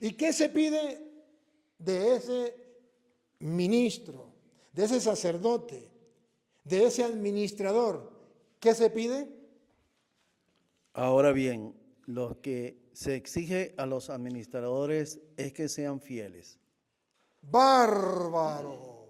¿Y qué se pide de ese ministro, de ese sacerdote, de ese administrador? ¿Qué se pide? Ahora bien, lo que se exige a los administradores es que sean fieles. ¡Bárbaro!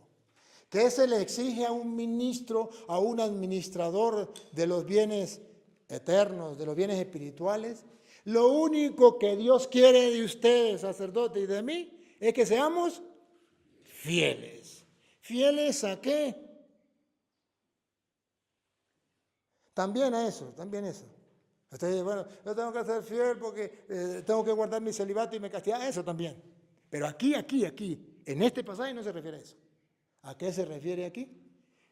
¿Qué se le exige a un ministro, a un administrador de los bienes eternos, de los bienes espirituales? Lo único que Dios quiere de ustedes, sacerdote, y de mí, es que seamos fieles. ¿Fieles a qué? También a eso, también eso. Usted dice, bueno, yo tengo que ser fiel porque tengo que guardar mi celibato y me castigar. Eso también. Pero aquí, en este pasaje no se refiere a eso. ¿A qué se refiere aquí?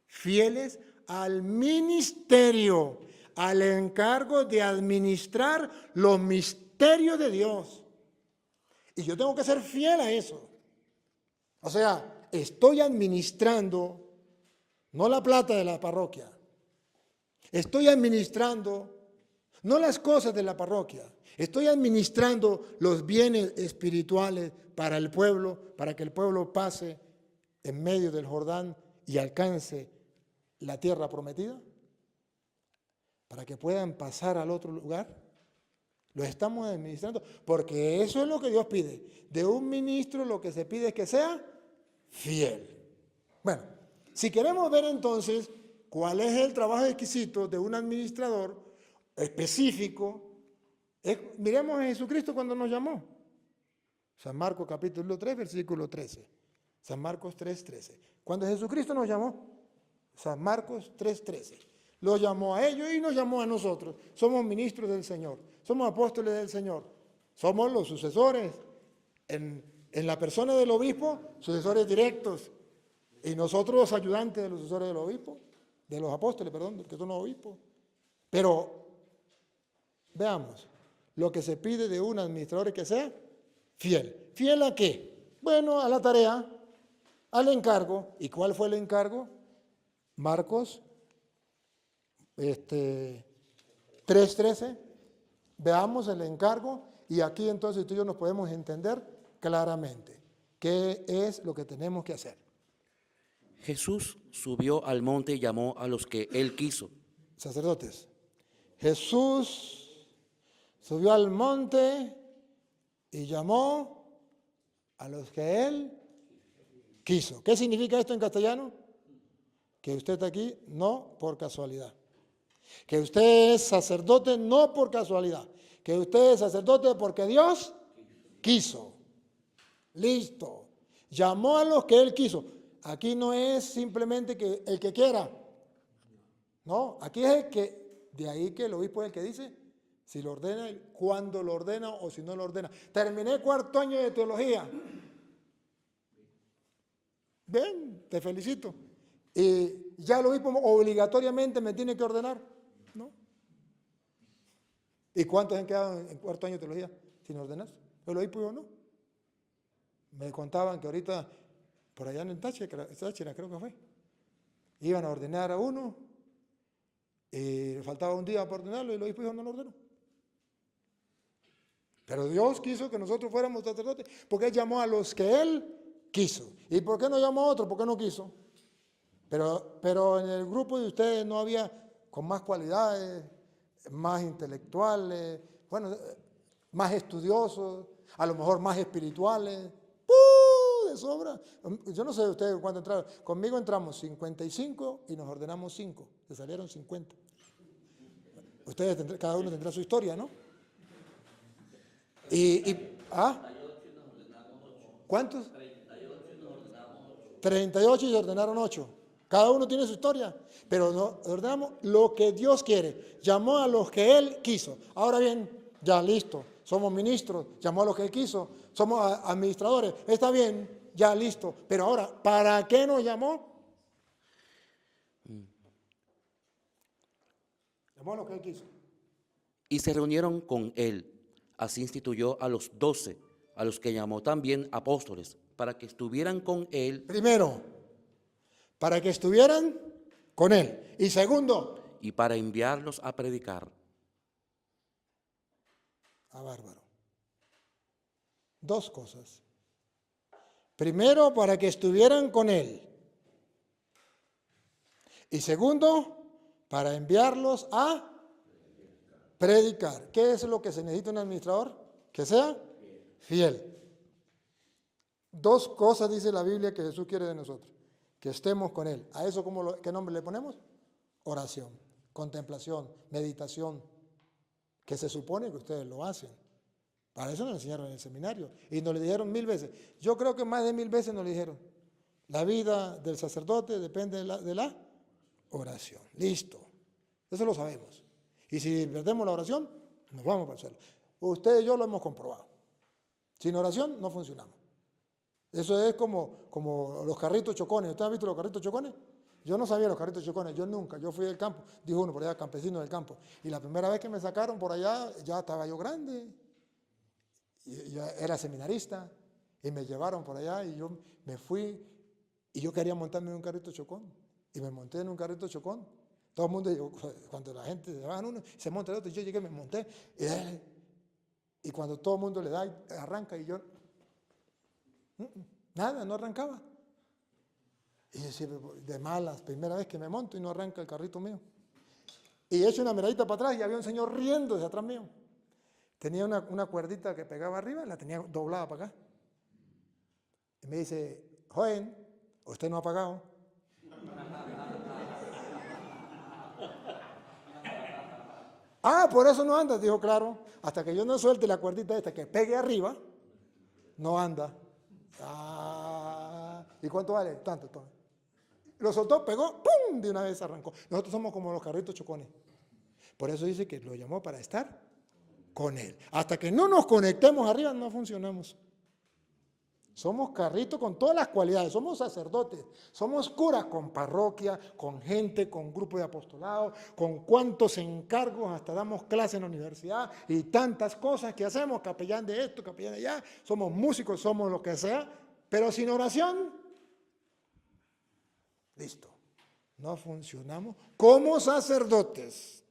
Fieles al ministerio, al encargo de administrar los misterios de Dios. Y yo tengo que ser fiel a eso. O sea, estoy administrando, no la plata de la parroquia, estoy administrando no las cosas de la parroquia, estoy administrando los bienes espirituales para el pueblo, para que el pueblo pase en medio del Jordán y alcance la tierra prometida, para que puedan pasar al otro lugar. Lo estamos administrando, porque eso es lo que Dios pide. De un ministro lo que se pide es que sea fiel. Bueno, si queremos ver entonces cuál es el trabajo exquisito de un administrador específico, miremos a Jesucristo cuando nos llamó. San Marcos capítulo 3, versículo 13. San Marcos 3:13. Cuando Jesucristo nos llamó, San Marcos 3:13. Lo llamó a ellos y nos llamó a nosotros. Somos ministros del Señor, somos apóstoles del Señor, somos los sucesores en la persona del obispo, sucesores directos, y nosotros los ayudantes de los sucesores del obispo, de los apóstoles, perdón, que son los obispos. Pero veamos, lo que se pide de un administrador es que sea fiel. ¿Fiel a qué? Bueno, a la tarea, al encargo. ¿Y cuál fue el encargo? Marcos 3:13. Veamos el encargo y aquí entonces tú y yo nos podemos entender claramente qué es lo que tenemos que hacer. Jesús subió al monte y llamó a los que él quiso. Sacerdotes, Jesús subió al monte y llamó a los que él quiso. ¿Qué significa esto en castellano? Que usted está aquí no por casualidad. Que usted es sacerdote no por casualidad. Que usted es sacerdote porque Dios quiso. Listo. Llamó a los que él quiso. Aquí no es simplemente que el que quiera. No, aquí es el que, de ahí que el obispo es el que dice si lo ordena, cuándo lo ordena o si no lo ordena. Terminé 4º año de teología. Bien, te felicito. Y ya el obispo obligatoriamente me tiene que ordenar, ¿no? ¿Y cuántos han quedado en 4º año de teología sin ordenarse? El obispo yo no. Me contaban que ahorita, por allá en Táchira creo que fue, iban a ordenar a uno y le faltaba un día para ordenarlo y el obispo dijo no lo ordenó. Pero Dios quiso que nosotros fuéramos sacerdotes porque Él llamó a los que Él quiso. ¿Y por qué no llamó a otros? Porque no quiso. Pero en el grupo de ustedes no había con más cualidades, más intelectuales, bueno, más estudiosos, a lo mejor más espirituales. De sobra. Yo no sé de ustedes cuánto entraron. Conmigo entramos 55 y nos ordenamos 5. Se salieron 50. Ustedes, cada uno tendrá su historia, ¿no? ¿Cuántos? 38 y se ordenaron 8. Cada uno tiene su historia, pero no ordenamos lo que Dios quiere. Llamó a los que Él quiso. Ahora bien, ya listo, somos ministros, llamó a los que Él quiso, somos administradores, está bien, ya listo. Pero ahora, ¿para qué nos llamó? Llamó a los que Él quiso. Y se reunieron con él. Así instituyó a los 12, a los que llamó también apóstoles, para que estuvieran con él. Primero, para que estuvieran con Él. Y segundo, Y para enviarlos a predicar. bárbaro. 2 cosas. Primero, para que estuvieran con Él. Y segundo, para enviarlos a predicar. ¿Qué es lo que se necesita un administrador? Que sea fiel. 2 cosas dice la Biblia que Jesús quiere de nosotros. Que estemos con Él. ¿A eso qué nombre le ponemos? Oración, contemplación, meditación. Que se supone que ustedes lo hacen. Para eso nos enseñaron en el seminario. Y nos lo dijeron 1000 veces. Yo creo que más de 1000 veces nos lo dijeron. La vida del sacerdote depende de la oración. Listo. Eso lo sabemos. Y si perdemos la oración, nos vamos para el suelo. Usted y yo lo hemos comprobado. Sin oración no funcionamos. Eso es como los carritos chocones. ¿Usted ha visto los carritos chocones? Yo no sabía los carritos chocones, yo nunca. Yo fui del campo, dijo uno por allá, campesino del campo. Y la primera vez que me sacaron por allá, ya estaba yo grande. Y yo era seminarista. Y me llevaron por allá y yo me fui. Y yo quería montarme en un carrito chocón. Y me monté en un carrito chocón. Todo el mundo, cuando la gente se baja en uno, se monta en otro. Y yo llegué, me monté. Y cuando todo el mundo le da, arranca. Y yo, nada, no arrancaba. Y yo decía, de malas, primera vez que me monto y no arranca el carrito mío. Y echo una miradita para atrás y había un señor riendo de atrás mío. Tenía una cuerdita que pegaba arriba, la tenía doblada para acá. Y me dice, joven, usted no ha pagado. Ah, por eso no anda, dijo, claro. Hasta que yo no suelte la cuerdita esta que pegue arriba, no anda. Ah, ¿y cuánto vale? Tanto. Lo soltó, pegó, ¡pum! De una vez arrancó. Nosotros somos como los carritos chocones. Por eso dice que lo llamó para estar con Él. Hasta que no nos conectemos arriba, no funcionamos. Somos carritos con todas las cualidades, somos sacerdotes, somos curas con parroquia, con gente, con grupo de apostolado, con cuantos encargos, hasta damos clases en la universidad y tantas cosas que hacemos, capellán de esto, capellán de allá, somos músicos, somos lo que sea, pero sin oración, listo, no funcionamos como sacerdotes,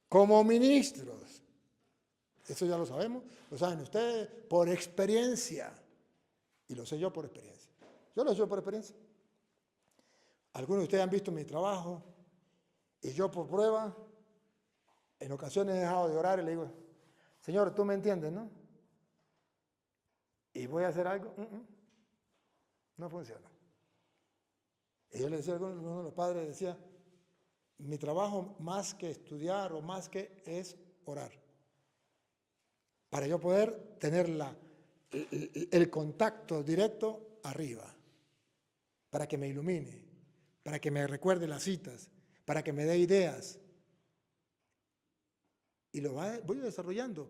como ministros. Eso ya lo sabemos, lo saben ustedes por experiencia. Y lo sé yo por experiencia. Yo lo sé por experiencia. Algunos de ustedes han visto mi trabajo y yo por prueba, en ocasiones he dejado de orar y le digo, Señor, tú me entiendes, ¿no? Y voy a hacer algo, no funciona. Y yo le decía a uno de los padres, decía, mi trabajo más que estudiar o más que es orar. Para yo poder tener el contacto directo arriba, para que me ilumine, para que me recuerde las citas, para que me dé ideas. Y lo voy desarrollando,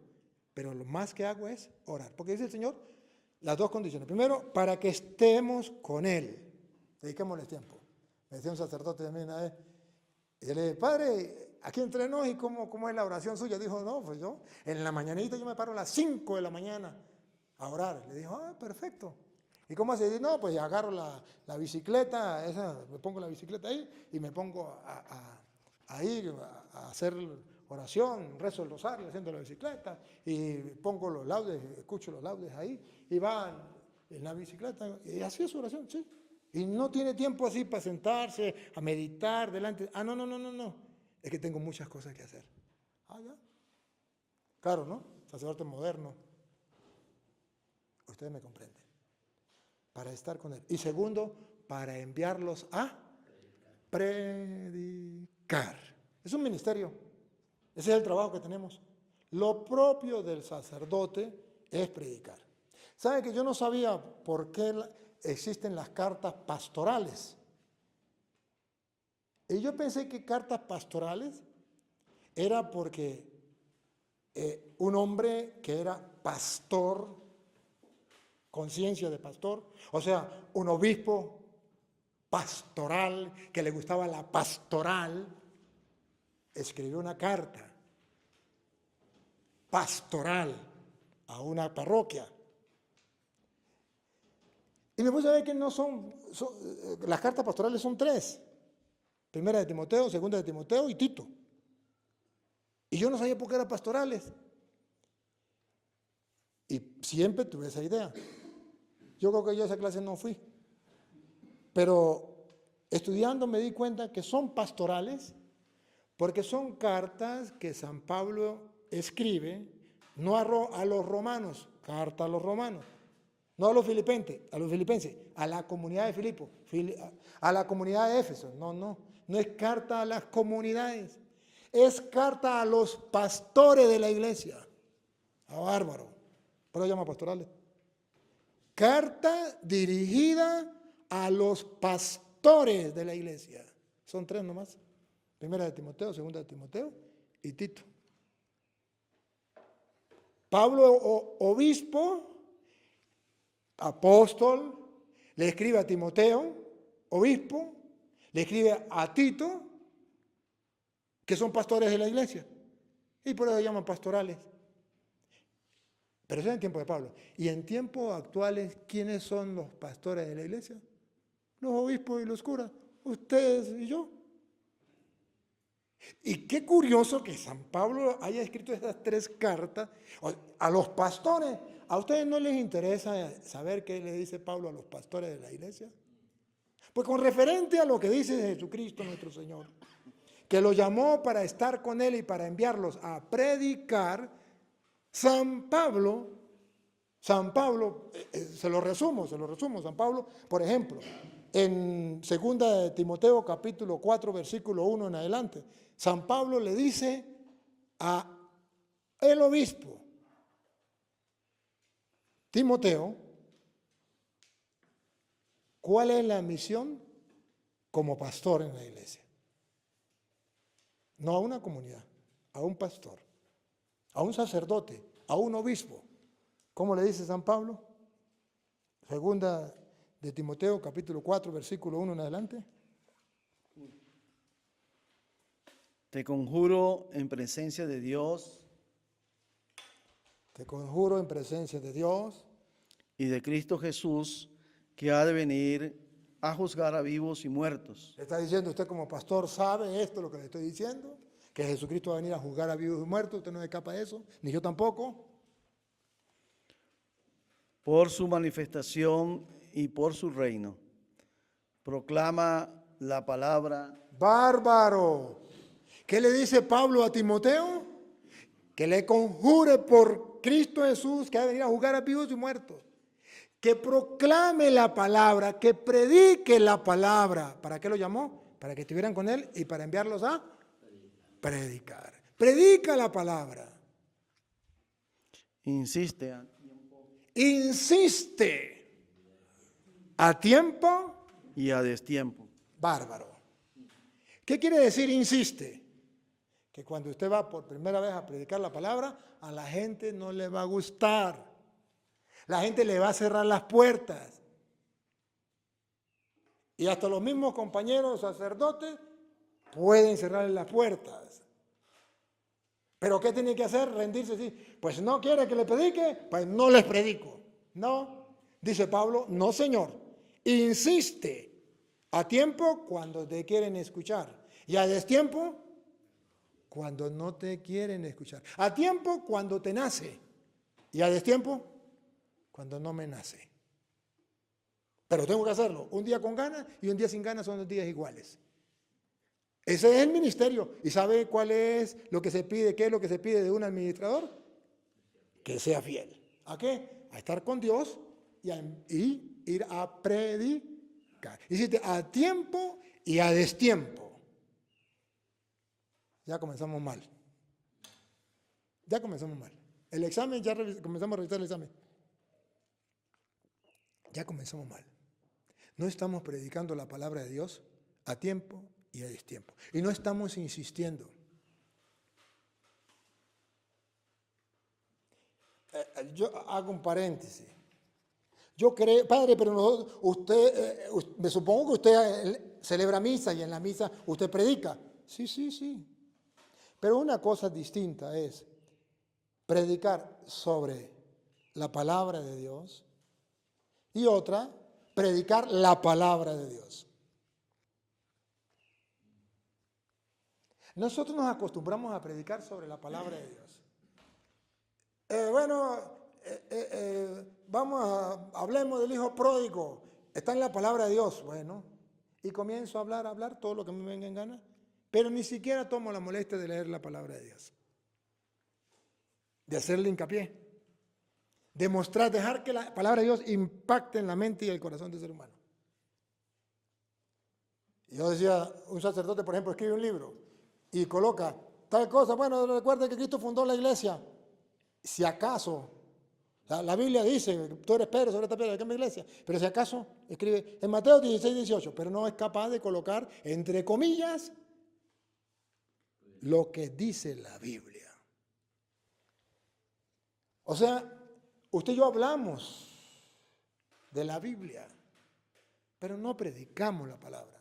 pero lo más que hago es orar. Porque dice el Señor, las 2 condiciones. Primero, para que estemos con Él. Dediquémosle tiempo. Me decía un sacerdote de mí una vez, y yo le dije, Padre, aquí entre nos, ¿y cómo es la oración suya? Dijo, no, pues yo, en la mañanita yo me paro a las 5 de la mañana a orar. Le dijo, perfecto. ¿Y cómo hace? No, pues agarro la bicicleta, me pongo la bicicleta ahí y me pongo a ir a hacer oración, rezo el rosario haciendo la bicicleta y pongo los laudes, escucho los laudes ahí y va en la bicicleta y así es su oración, sí. Y no tiene tiempo así para sentarse, a meditar delante. No. Es que tengo muchas cosas que hacer. Ya. Claro, ¿no? Sacerdote moderno. Ustedes me comprenden. Para estar con Él. Y segundo, para enviarlos a predicar. Es un ministerio. Ese es el trabajo que tenemos. Lo propio del sacerdote es predicar. ¿Saben que yo no sabía por qué existen las cartas pastorales? Y yo pensé que cartas pastorales era porque un hombre que era pastor, conciencia de pastor, o sea, un obispo pastoral, que le gustaba la pastoral, escribió una carta pastoral a una parroquia. Y me puse a ver que no las cartas pastorales son 3. Primera de Timoteo, segunda de Timoteo y Tito. Y yo no sabía por qué eran pastorales. Y siempre tuve esa idea. Yo creo que yo a esa clase no fui. Pero estudiando me di cuenta que son pastorales porque son cartas que San Pablo escribe, no a los romanos, carta a los romanos, no a los filipenses, a la comunidad de Filipo, a la comunidad de Éfeso. No es carta a las comunidades, es carta a los pastores de la iglesia. A bárbaro, pero llama pastorales. Carta dirigida a los pastores de la iglesia. Son 3 nomás. Primera de Timoteo, segunda de Timoteo y Tito. Pablo, obispo, apóstol, le escribe a Timoteo, obispo, le escribe a Tito, que son pastores de la iglesia. Y por eso se llaman pastorales. Pero eso es en tiempo de Pablo. Y en tiempos actuales, ¿quiénes son los pastores de la iglesia? Los obispos y los curas, ustedes y yo. Y qué curioso que San Pablo haya escrito esas 3 cartas a los pastores. ¿A ustedes no les interesa saber qué le dice Pablo a los pastores de la iglesia? Pues con referente a lo que dice Jesucristo nuestro Señor, que lo llamó para estar con Él y para enviarlos a predicar, San Pablo, se lo resumo, San Pablo, por ejemplo, en 2 de Timoteo capítulo 4, versículo 1 en adelante, San Pablo le dice a el obispo Timoteo cuál es la misión como pastor en la iglesia. No a una comunidad, a un pastor, a un sacerdote, a un obispo. ¿Cómo le dice San Pablo? 2 de Timoteo, capítulo 4, versículo 1 en adelante. Te conjuro en presencia de Dios Te conjuro en presencia de Dios y de Cristo Jesús, que ha de venir a juzgar a vivos y muertos. Le está diciendo usted como pastor, ¿sabe esto lo que le estoy diciendo? Que Jesucristo va a venir a juzgar a vivos y muertos. Usted no escapa de eso, ni yo tampoco. Por su manifestación y por su reino. Proclama la palabra. Bárbaro. ¿Qué le dice Pablo a Timoteo? Que le conjure por Cristo Jesús que ha de venir a juzgar a vivos y muertos. Que proclame la palabra, que predique la palabra. ¿Para qué lo llamó? Para que estuvieran con él y para enviarlos a predicar. Predica la palabra. Insiste Insiste a tiempo y a destiempo. bárbaro. ¿Qué quiere decir insiste? Que cuando usted va por primera vez a predicar la palabra, a la gente no le va a gustar. La gente le va a cerrar las puertas. Y hasta los mismos compañeros sacerdotes pueden cerrarle las puertas. ¿Pero qué tiene que hacer? Rendirse así. Pues no quiere que le predique, pues no les predico. No, dice Pablo, no señor. Insiste a tiempo cuando te quieren escuchar. Y a destiempo cuando no te quieren escuchar. A tiempo cuando te nace. Y a destiempo cuando no me nace. Pero tengo que hacerlo. Un día con ganas y un día sin ganas son 2 días iguales. Ese es el ministerio. ¿Y sabe cuál es lo que se pide? ¿Qué es lo que se pide de un administrador? Que sea fiel. ¿A qué? A estar con Dios y ir a predicar. Hiciste a tiempo y a destiempo. Ya comenzamos mal. Ya comenzamos mal. El examen, ya comenzamos a revisar el examen. Ya comenzamos mal. No estamos predicando la palabra de Dios a tiempo y a destiempo. Y no estamos insistiendo. Yo hago un paréntesis. Yo creo, padre, pero me supongo que usted celebra misa y en la misa usted predica. Sí. Pero una cosa distinta es predicar sobre la palabra de Dios y otra, predicar la palabra de Dios. Nosotros nos acostumbramos a predicar sobre la palabra de Dios. hablemos del hijo pródigo. Está en la palabra de Dios. Bueno, y comienzo a hablar todo lo que me venga en gana, pero ni siquiera tomo la molestia de leer la palabra de Dios, de hacerle hincapié, de mostrar, dejar que la palabra de Dios impacte en la mente y el corazón del ser humano. Yo decía, un sacerdote, por ejemplo, escribe un libro y coloca tal cosa. Bueno, recuerda que Cristo fundó la iglesia. Si acaso, la Biblia dice, tú eres Pedro sobre esta piedra, que es mi iglesia. Pero si acaso, escribe en Mateo 16, 18, pero no es capaz de colocar, entre comillas, lo que dice la Biblia. O sea, usted y yo hablamos de la Biblia, pero no predicamos la palabra.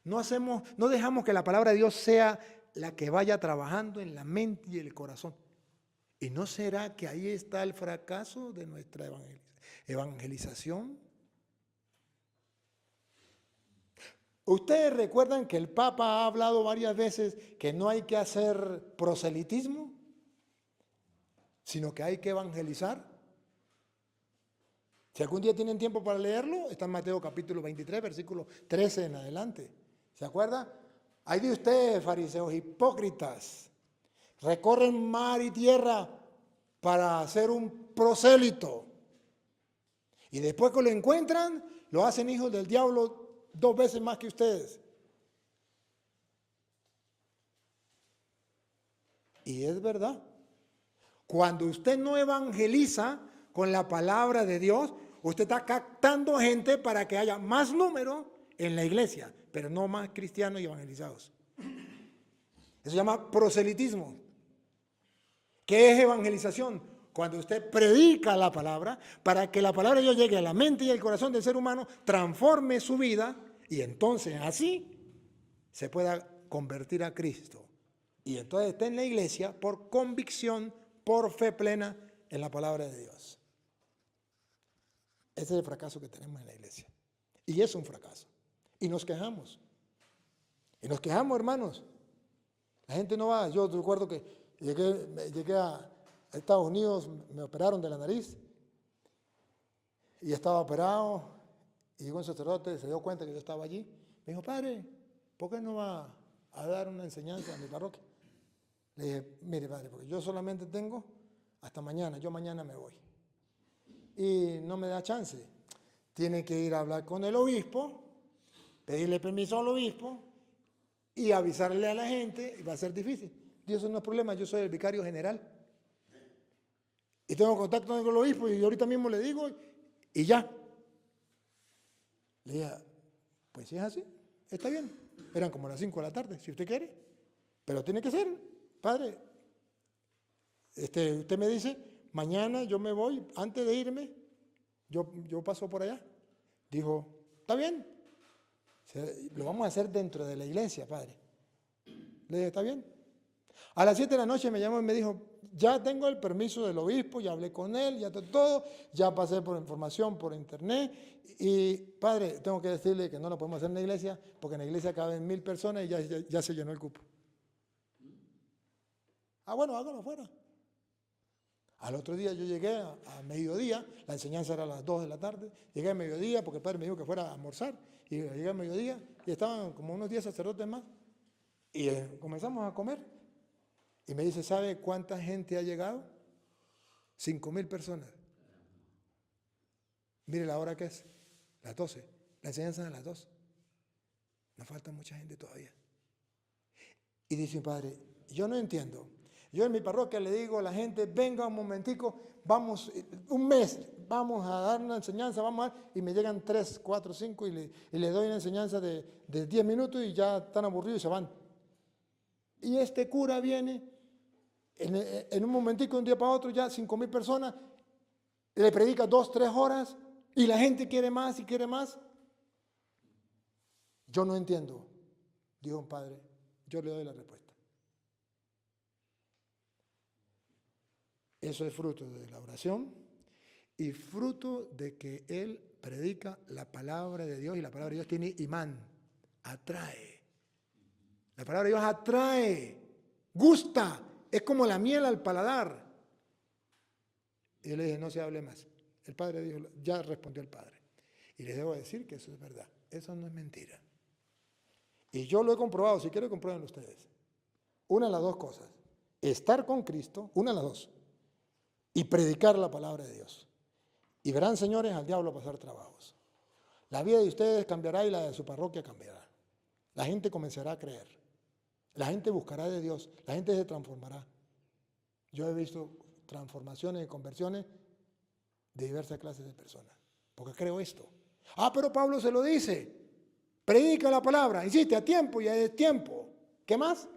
No dejamos que la palabra de Dios sea la que vaya trabajando en la mente y el corazón. ¿Y no será que ahí está el fracaso de nuestra evangelización? Ustedes recuerdan que el Papa ha hablado varias veces que no hay que hacer proselitismo, sino que hay que evangelizar. Si algún día tienen tiempo para leerlo, está en Mateo capítulo 23, versículo 13 en adelante. ¿Se acuerda? Hay de ustedes, fariseos hipócritas, recorren mar y tierra para ser un prosélito. Y después que lo encuentran, lo hacen hijos del diablo 2 veces más que ustedes. Y es verdad. Cuando usted no evangeliza con la palabra de Dios, usted está captando gente para que haya más número en la iglesia, pero no más cristianos y evangelizados. Eso se llama proselitismo. ¿Qué es evangelización? Cuando usted predica la palabra para que la palabra de Dios llegue a la mente y al corazón del ser humano, transforme su vida y entonces así se pueda convertir a Cristo. Y entonces esté en la iglesia por convicción, por fe plena en la palabra de Dios. Ese es el fracaso que tenemos en la iglesia. Y es un fracaso. Y nos quejamos. Y nos quejamos, hermanos. La gente no va. Yo recuerdo que llegué a Estados Unidos, me operaron de la nariz. Y estaba operado. Y llegó un sacerdote, se dio cuenta que yo estaba allí. Me dijo, padre, ¿por qué no va a dar una enseñanza a mi parroquia? Le dije, mire, padre, porque yo solamente tengo hasta mañana. Yo mañana me voy. Y no me da chance. Tiene que ir a hablar con el obispo, pedirle permiso al obispo y avisarle a la gente, y va a ser difícil. Y eso no es problema, yo soy el vicario general. Y tengo contacto con el obispo y ahorita mismo le digo y ya. Le dije, pues si es así, está bien. Eran como las 5 de la tarde, si usted quiere. Pero tiene que ser, padre. Usted me dice, mañana yo me voy, antes de irme, yo paso por allá. Dijo, está bien, lo vamos a hacer dentro de la iglesia, padre. Le dije, está bien. A las 7 de la noche me llamó y me dijo, ya tengo el permiso del obispo, ya hablé con él, ya todo, ya pasé por información por internet. Y padre, tengo que decirle que no lo podemos hacer en la iglesia, porque en la iglesia caben 1000 personas y ya se llenó el cupo. Ah, bueno, hágalo afuera. Al otro día yo llegué a mediodía, la enseñanza era a las 2 de la tarde, llegué a mediodía porque el padre me dijo que fuera a almorzar, y llegué a mediodía y estaban como unos 10 sacerdotes más, y comenzamos a comer, y me dice, ¿sabe cuánta gente ha llegado? 5000 personas. Mire la hora que es, las 12, la enseñanza es a las 2, nos falta mucha gente todavía. Y dice mi padre, yo no entiendo. Yo en mi parroquia le digo a la gente, venga un momentico, vamos, un mes, vamos a dar una enseñanza, y me llegan 3, 4, 5 y le doy una enseñanza de 10 minutos y ya están aburridos y se van. Y este cura viene, en un momentico, de un día para otro, ya 5000 personas, le predica 2, 3 horas y la gente quiere más y quiere más. Yo no entiendo, dijo un padre, yo le doy la respuesta. Eso es fruto de la oración y fruto de que él predica la palabra de Dios, y la palabra de Dios tiene imán, atrae. La palabra de Dios atrae, gusta, es como la miel al paladar. Y yo le dije, no se hable más. El Padre dijo, ya respondió el Padre. Y les debo decir que eso es verdad. Eso no es mentira. Y yo lo he comprobado, si quieren comprueben ustedes. Una de las dos cosas. Estar con Cristo, una de las dos. Y predicar la palabra de Dios. Y verán, señores, al diablo pasar trabajos. La vida de ustedes cambiará y la de su parroquia cambiará. La gente comenzará a creer. La gente buscará de Dios. La gente se transformará. Yo he visto transformaciones y conversiones de diversas clases de personas. Porque creo esto. Ah, pero Pablo se lo dice. Predica la palabra. Insiste, a tiempo y a destiempo. ¿Qué más?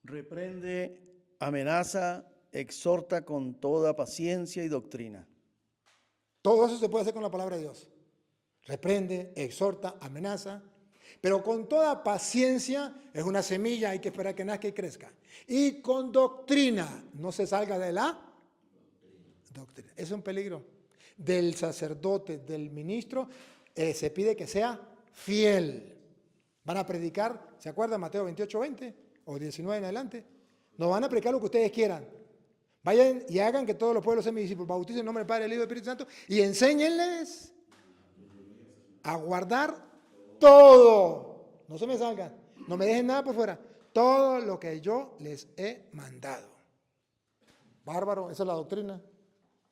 Reprende, amenaza, exhorta con toda paciencia y doctrina. Todo eso se puede hacer con la palabra de Dios. Reprende, exhorta, amenaza. Pero con toda paciencia, es una semilla, hay que esperar que nazca y crezca. Y con doctrina, no se salga de la doctrina. Es un peligro. Del sacerdote, del ministro, se pide que sea fiel. Van a predicar, ¿se acuerdan? Mateo 28:20 o 19 en adelante. No van a predicar lo que ustedes quieran. Vayan y hagan que todos los pueblos sean mis discípulos. Bauticen en nombre del Padre, del Hijo y del Espíritu Santo y enséñenles a guardar todo. No se me salgan. No me dejen nada por fuera. Todo lo que yo les he mandado. Bárbaro, esa es la doctrina.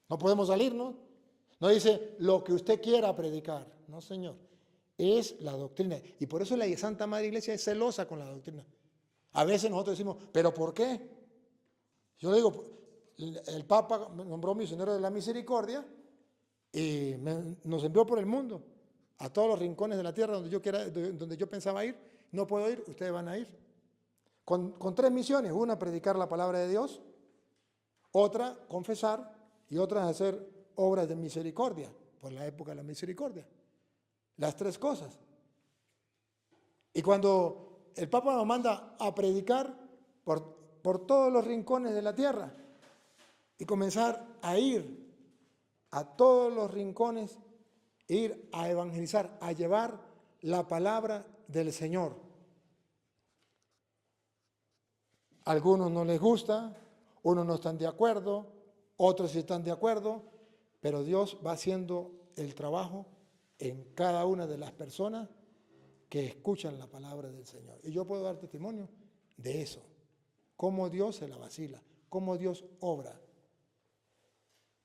No podemos salirnos. No dice lo que usted quiera predicar. No, señor. Es la doctrina. Y por eso la Santa Madre Iglesia es celosa con la doctrina. A veces nosotros decimos, ¿pero por qué? Yo le digo, el Papa me nombró misionero de la misericordia y nos envió por el mundo, a todos los rincones de la tierra donde yo pensaba ir. No puedo ir, ustedes van a ir. Con 3 misiones, una predicar la palabra de Dios, otra confesar y otra hacer obras de misericordia, por la época de la misericordia. Las 3 cosas. Y cuando el Papa nos manda a predicar por todos los rincones de la tierra y comenzar a ir a todos los rincones, ir a evangelizar, a llevar la palabra del Señor. A algunos no les gusta, unos no están de acuerdo, otros sí están de acuerdo, pero Dios va haciendo el trabajo en cada una de las personas que escuchan la palabra del Señor. Y yo puedo dar testimonio de eso, cómo Dios se la vacila, cómo Dios obra.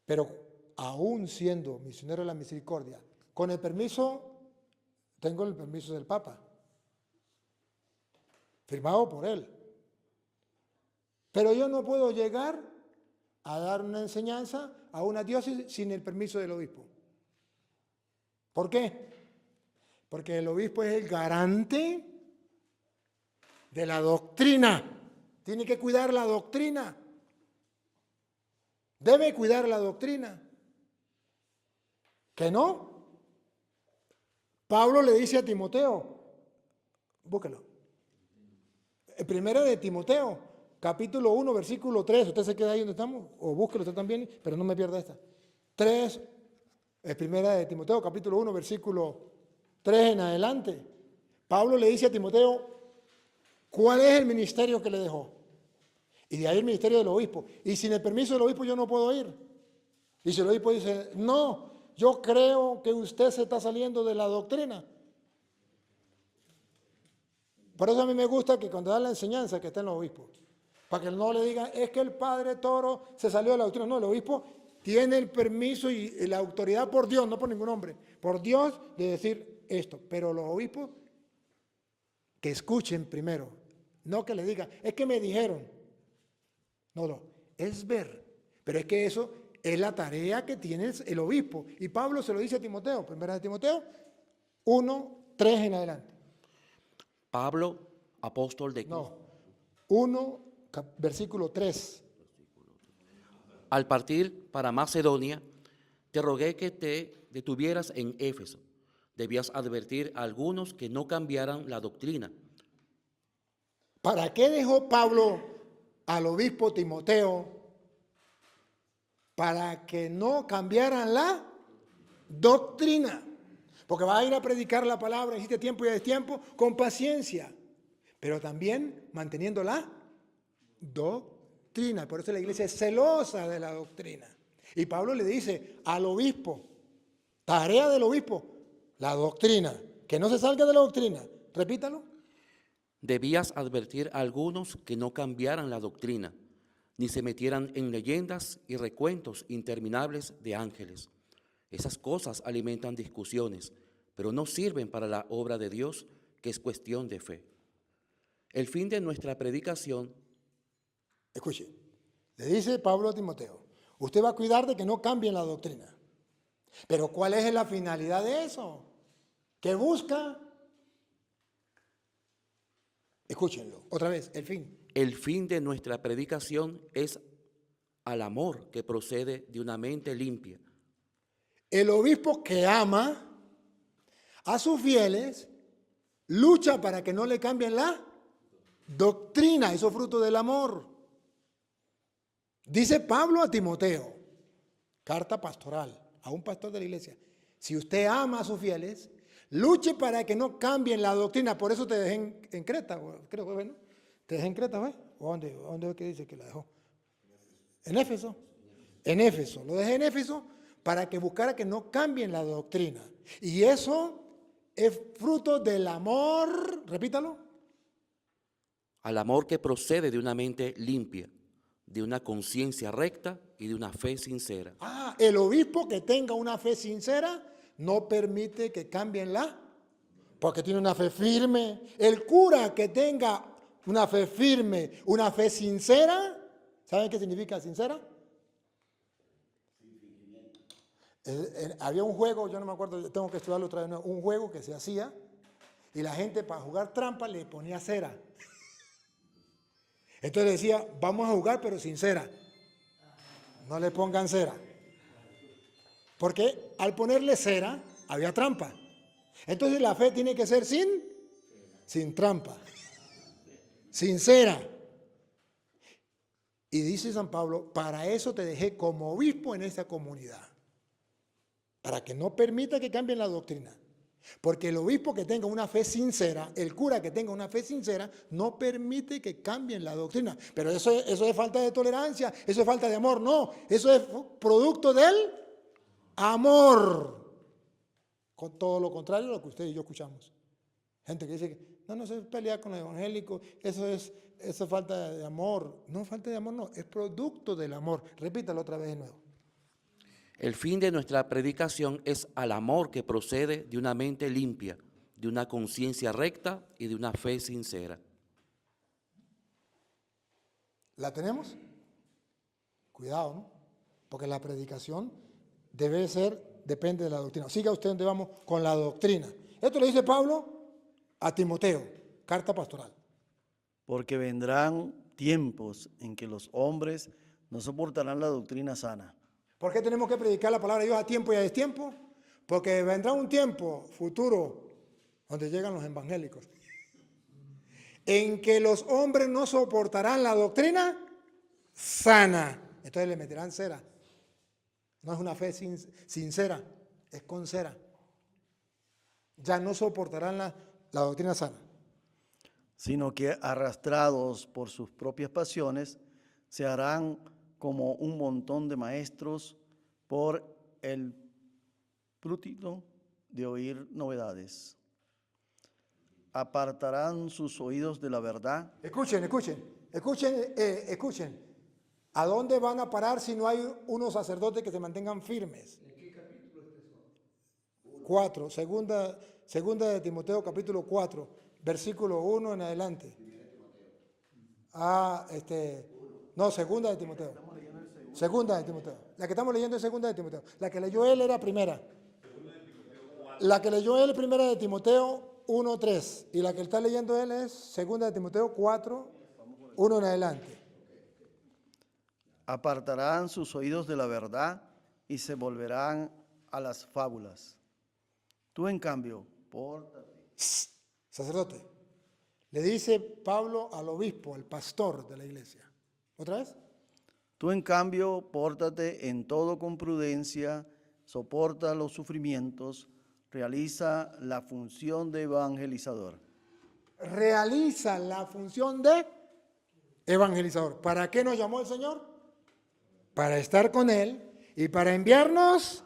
Pero aún siendo misionero de la misericordia, con el permiso, tengo el permiso del Papa, firmado por él. Pero yo no puedo llegar a dar una enseñanza a una diócesis sin el permiso del obispo. ¿Por qué? Porque el obispo es el garante de la doctrina. Tiene que cuidar la doctrina. Debe cuidar la doctrina. ¿Que no? Pablo le dice a Timoteo, búsquelo. El primero de Timoteo, capítulo 1, versículo 3. Usted se queda ahí donde estamos, o búsquelo usted también, pero no me pierda esta. 3, es primera de Timoteo, capítulo 1, versículo 3 en adelante. Pablo le dice a Timoteo, ¿cuál es el ministerio que le dejó? Y de ahí el ministerio del obispo. Y sin el permiso del obispo yo no puedo ir. Y si el obispo dice, no, yo creo que usted se está saliendo de la doctrina. Por eso a mí me gusta que cuando dan la enseñanza que estén los obispos. Para que no le digan, es que el padre Toro se salió de la doctrina. No, el obispo tiene el permiso y la autoridad por Dios, no por ningún hombre. Por Dios de decir esto. Pero los obispos que escuchen primero. No que le digan, es que me dijeron. No, es ver. Pero es que eso es la tarea que tiene el obispo. Y Pablo se lo dice a Timoteo, primera de Timoteo 1, 3 en adelante. Pablo, apóstol de Cristo. No, 1, versículo 3. Al partir para Macedonia, te rogué que te detuvieras en Éfeso. Debías advertir a algunos que no cambiaran la doctrina. ¿Para qué dejó Pablo al obispo Timoteo? Para que no cambiaran la doctrina. Porque va a ir a predicar la palabra en este tiempo y a destiempo con paciencia. pero también manteniendo la doctrina. Por eso la iglesia es celosa de la doctrina. Y Pablo le dice al obispo, tarea del obispo, la doctrina, que no se salga de la doctrina. Repítalo. Debías advertir a algunos que no cambiaran la doctrina, ni se metieran en leyendas y recuentos interminables de ángeles. Esas cosas alimentan discusiones, pero no sirven para la obra de Dios, que es cuestión de fe. El fin de nuestra predicación, Escuche, le dice Pablo a Timoteo, usted va a cuidar de que no cambien la doctrina. Pero ¿cuál es la finalidad de eso? ¿Qué busca? Escúchenlo, otra vez, el fin. el fin de nuestra predicación es al amor que procede de una mente limpia. El obispo que ama a sus fieles lucha para que no le cambien la doctrina, eso es fruto del amor. Dice Pablo a Timoteo, carta pastoral, a un pastor de la iglesia, si usted ama a sus fieles, luche para que no cambien la doctrina. Por eso te dejé en Creta, creo que bueno, te dejé en Creta, ¿ves? ¿O dónde es que dice que la dejó? En Éfeso. En Éfeso, lo dejé en Éfeso para que buscara que no cambien la doctrina. Y eso es fruto del amor, repítalo. Al amor que procede de una mente limpia, de una conciencia recta y de una fe sincera. El obispo que tenga una fe sincera no permite que cambien porque tiene una fe firme. El cura que tenga una fe firme, una fe sincera, ¿saben qué significa sincera? Había un juego, yo no me acuerdo, tengo que estudiarlo otra vez, un juego que se hacía y la gente para jugar trampa le ponía cera. Entonces decía, vamos a jugar pero sin cera. No le pongan cera. Porque al ponerle cera, había trampa. Entonces la fe tiene que ser sin trampa. Sincera. Y dice San Pablo, para eso te dejé como obispo en esta comunidad. Para que no permita que cambien la doctrina. Porque el obispo que tenga una fe sincera, el cura que tenga una fe sincera, no permite que cambien la doctrina. Pero eso es falta de tolerancia, eso es falta de amor. No, eso es producto del amor. Con todo lo contrario a lo que usted y yo escuchamos. Gente que dice que no se pelea con los evangélicos, eso es falta de amor. No, falta de amor no, es producto del amor. Repítalo otra vez de nuevo. El fin de nuestra predicación es al amor que procede de una mente limpia, de una conciencia recta y de una fe sincera. ¿La tenemos? Cuidado, ¿no? Porque la predicación depende de la doctrina. Siga usted donde vamos con la doctrina. Esto lo dice Pablo a Timoteo, carta pastoral. Porque vendrán tiempos en que los hombres no soportarán la doctrina sana. ¿Por qué tenemos que predicar la palabra de Dios a tiempo y a destiempo? Porque vendrá un tiempo futuro donde llegan los evangélicos, en que los hombres no soportarán la doctrina sana. Entonces le meterán cera. No es una fe sincera, es con cera. Ya no soportarán la doctrina sana. Sino que arrastrados por sus propias pasiones, se harán como un montón de maestros por el prurito de oír novedades. Apartarán sus oídos de la verdad. Escuchen. ¿A dónde van a parar si no hay unos sacerdotes que se mantengan firmes? ¿En qué capítulo es eso? 4, segunda de Timoteo, capítulo 4, versículo 1 en adelante. No, segunda de Timoteo. Segunda de Timoteo. La que estamos leyendo es segunda de Timoteo. La que leyó él era primera. La que leyó él primera de Timoteo 1:3. Y la que está leyendo él es segunda de Timoteo 4, 1 en adelante. Apartarán sus oídos de la verdad y se volverán a las fábulas. Tú, en cambio, pórtate. Sacerdote, le dice Pablo al obispo, al pastor de la iglesia. ¿Otra vez? Tú, en cambio, pórtate en todo con prudencia, soporta los sufrimientos, realiza la función de evangelizador. realiza la función de evangelizador. ¿Para qué nos llamó el Señor? Para estar con Él y para enviarnos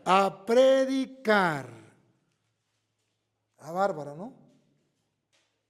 a predicar. Ah, bárbaro, ¿no?